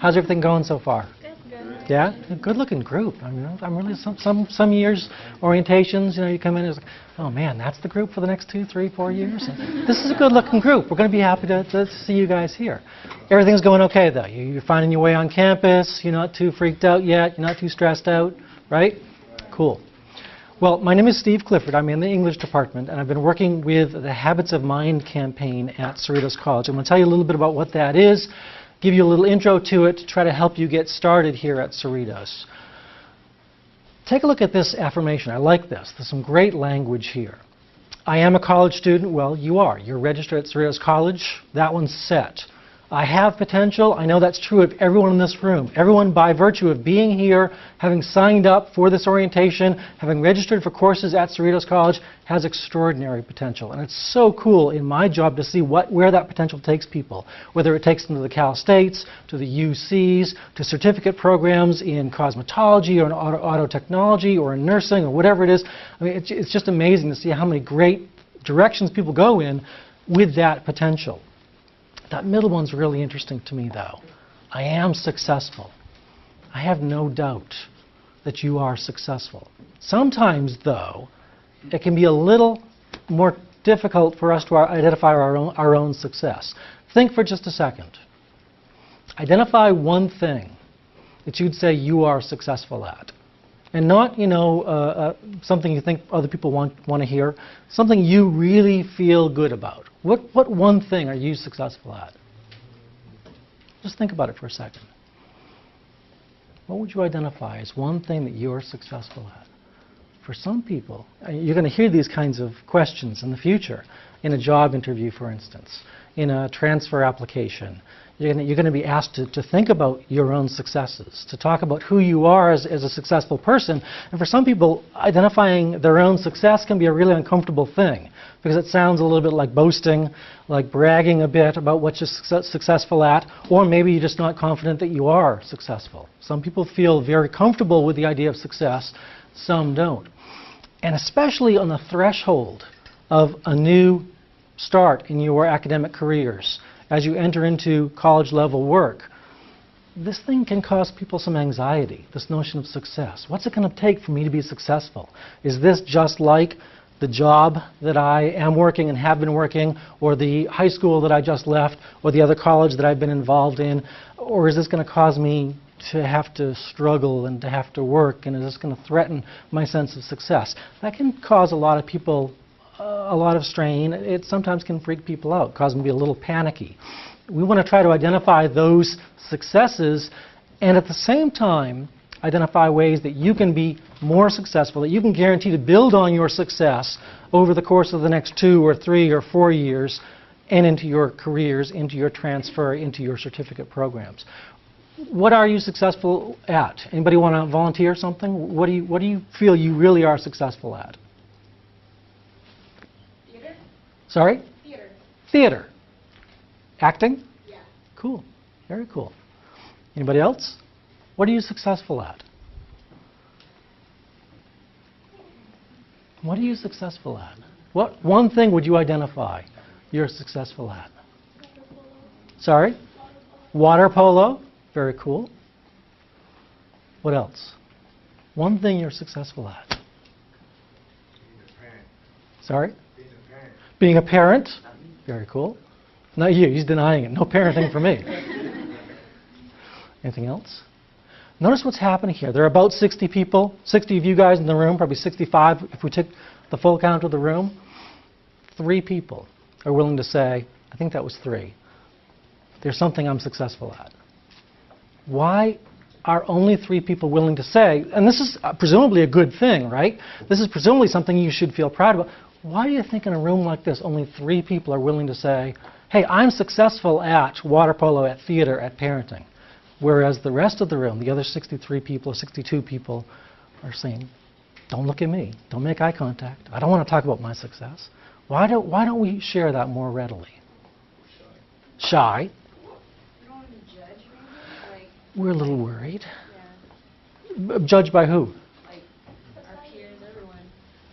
How's everything going so far? Good. Yeah? A good-looking group. I mean, I'm really some years orientations, you come in and it's like, oh man, that's the group for the next 2, 3, 4 years. And this is a good-looking group. We're going to be happy to see you guys here. Everything's going okay though. You're finding your way on campus. You're not too freaked out yet. You're not too stressed out, right? Cool. Well, my name is Steve Clifford. I'm in the English department, and I've been working with the Habits of Mind campaign at Cerritos College. I'm going to tell you a little bit about what that is, give you a little intro to it to try to help you get started here at Cerritos. Take a look at this affirmation. I like this. There's some great language here. I am a college student. Well, you are. You're registered at Cerritos College. That one's set. I have potential. I know that's true of everyone in this room. Everyone, by virtue of being here, having signed up for this orientation, having registered for courses at Cerritos College, has extraordinary potential. And it's so cool in my job to see where that potential takes people, whether it takes them to the Cal States, to the UCs, to certificate programs in cosmetology or in auto technology or in nursing or whatever it is. I mean, it's just amazing to see how many great directions people go in with that potential. That middle one's really interesting to me, though. I am successful. I have no doubt that you are successful. Sometimes, though, it can be a little more difficult for us to identify our own success. Think for just a second. Identify one thing that you'd say you are successful at. And not, something you think other people want to hear, something you really feel good about. What one thing are you successful at? Just think about it for a second. What would you identify as one thing that you're successful at? For some people, you're going to hear these kinds of questions in the future, in a job interview, for instance, in a transfer application. You're going to be asked to think about your own successes, to talk about who you are as a successful person. And for some people, identifying their own success can be a really uncomfortable thing because it sounds a little bit like boasting, like bragging a bit about what you're successful at, or maybe you're just not confident that you are successful. Some people feel very comfortable with the idea of success, some don't. And especially on the threshold of a new start in your academic careers, as you enter into college-level work, this thing can cause people some anxiety, this notion of success. What's it going to take for me to be successful? Is this just like the job that I am working and have been working, or the high school that I just left, or the other college that I've been involved in? Or is this going to cause me to have to struggle and to have to work, and is this going to threaten my sense of success? That can cause a lot of people a lot of strain. It sometimes can freak people out, cause them to be a little panicky. We want to try to identify those successes and at the same time identify ways that you can be more successful, that you can guarantee to build on your success over the course of the next 2 or 3 or 4 years and into your careers, into your transfer, into your certificate programs. What are you successful at? Anybody want to volunteer something? What do you feel you really are successful at? Sorry? Theater. Theater. Acting? Yeah. Cool. Very cool. Anybody else? What are you successful at? What are you successful at? What one thing would you identify you're successful at? Sorry? Water polo. Very cool. What else? One thing you're successful at. Being a parent. Sorry? Being a parent. Being a parent. Very cool. Not you. He's denying it. No parenting for me. Anything else? Notice what's happening here. There are about 60 people, 60 of you guys in the room, probably 65 if we took the full count of the room. 3 people are willing to say, I think that was 3. There's something I'm successful at. Why are only 3 people willing to say, and this is presumably a good thing, right? This is presumably something you should feel proud about. Why do you think in a room like this only 3 people are willing to say, hey, I'm successful at water polo, at theater, at parenting? Whereas the rest of the room, the other 63 people or 62 people are saying, don't look at me. Don't make eye contact. I don't want to talk about my success. Why don't we share that more readily? Shy. You don't want to be judged, maybe? Like, We're a little worried. yeah. Judged by who? Like, our peers, everyone.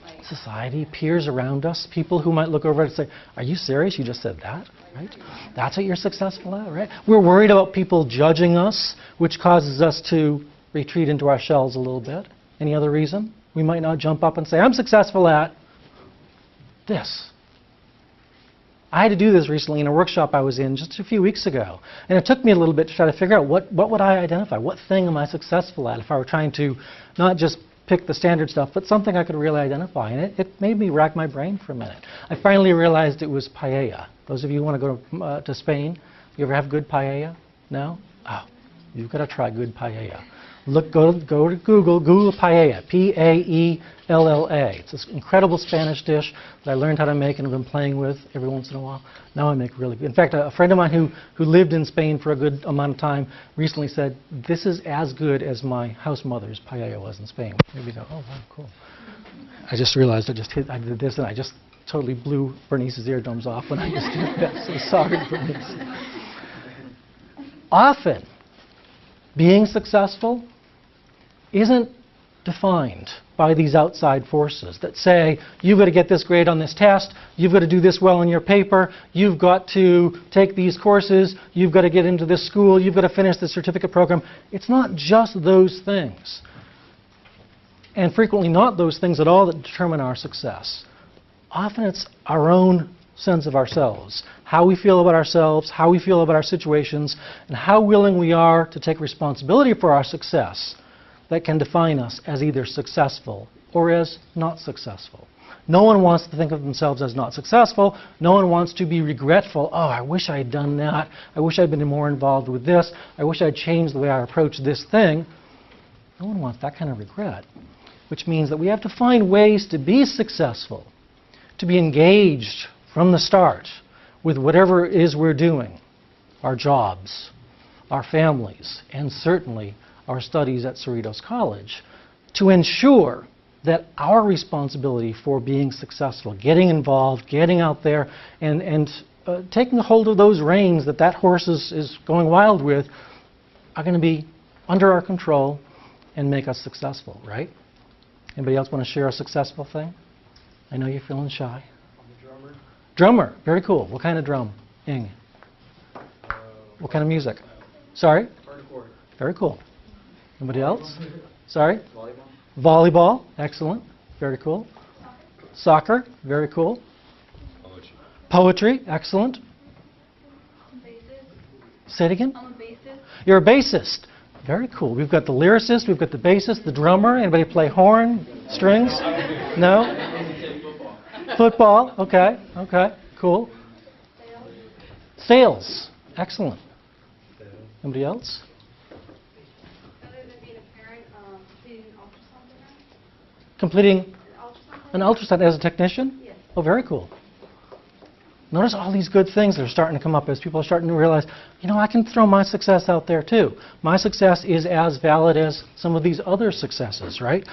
Like, society, peers around us, people who might look over and say, are you serious? You just said that, right? That's what you're successful at, right? We're worried about people judging us, which causes us to retreat into our shells a little bit. Any other reason? We might not jump up and say, I'm successful at this. I had to do this recently in a workshop I was in just a few weeks ago. And it took me a little bit to try to figure out what would I identify? What thing am I successful at if I were trying to not just pick the standard stuff, but something I could really identify. And it made me rack my brain for a minute. I finally realized it was paella. Those of you who want to go to Spain, you ever have good paella? No? Oh, you've got to try good paella. Go to Google paella, P-A-E-L-L-A. It's this incredible Spanish dish that I learned how to make and have been playing with every once in a while. Now I make really good. In fact, a friend of mine who lived in Spain for a good amount of time recently said, this is as good as my house mother's paella was in Spain. Maybe go, oh, wow, cool. I just realized I did this and I just totally blew Bernice's eardrums off when I just did that. So sorry, Bernice. Often, being successful isn't defined by these outside forces that say, you've got to get this grade on this test, you've got to do this well on your paper, you've got to take these courses, you've got to get into this school, you've got to finish the certificate program. It's not just those things. And frequently not those things at all that determine our success. Often it's our own sense of ourselves, how we feel about ourselves, how we feel about our situations, and how willing we are to take responsibility for our success that can define us as either successful or as not successful. No one wants to think of themselves as not successful. No one wants to be regretful. Oh, I wish I had done that. I wish I'd been more involved with this. I wish I'd changed the way I approached this thing. No one wants that kind of regret, which means that we have to find ways to be successful, to be engaged from the start with whatever it is we're doing, our jobs, our families, and certainly our studies at Cerritos College, to ensure that our responsibility for being successful, getting involved, getting out there, and taking hold of those reins that horse is going wild with, are going to be under our control and make us successful, right? Anybody else want to share a successful thing? I know you're feeling shy. Drummer, very cool. What kind of drum? Ing. What kind of music? Sorry? Hardcore. Very cool. Anybody else? Sorry? Volleyball. Volleyball, excellent. Very cool. Soccer, very cool. Poetry. Poetry, excellent. Bassist. Say it again? I'm a bassist. You're a bassist. Very cool. We've got the lyricist, we've got the bassist, the drummer. Anybody play horn, strings? No? Football, okay, cool. Sales, excellent. Anybody else? Other than being a parent, completing an ultrasound program. Completing An ultrasound an ultrasound as a technician? Yes. Oh, very cool. Notice all these good things that are starting to come up as people are starting to realize, you know, I can throw my success out there too. My success is as valid as some of these other successes, right?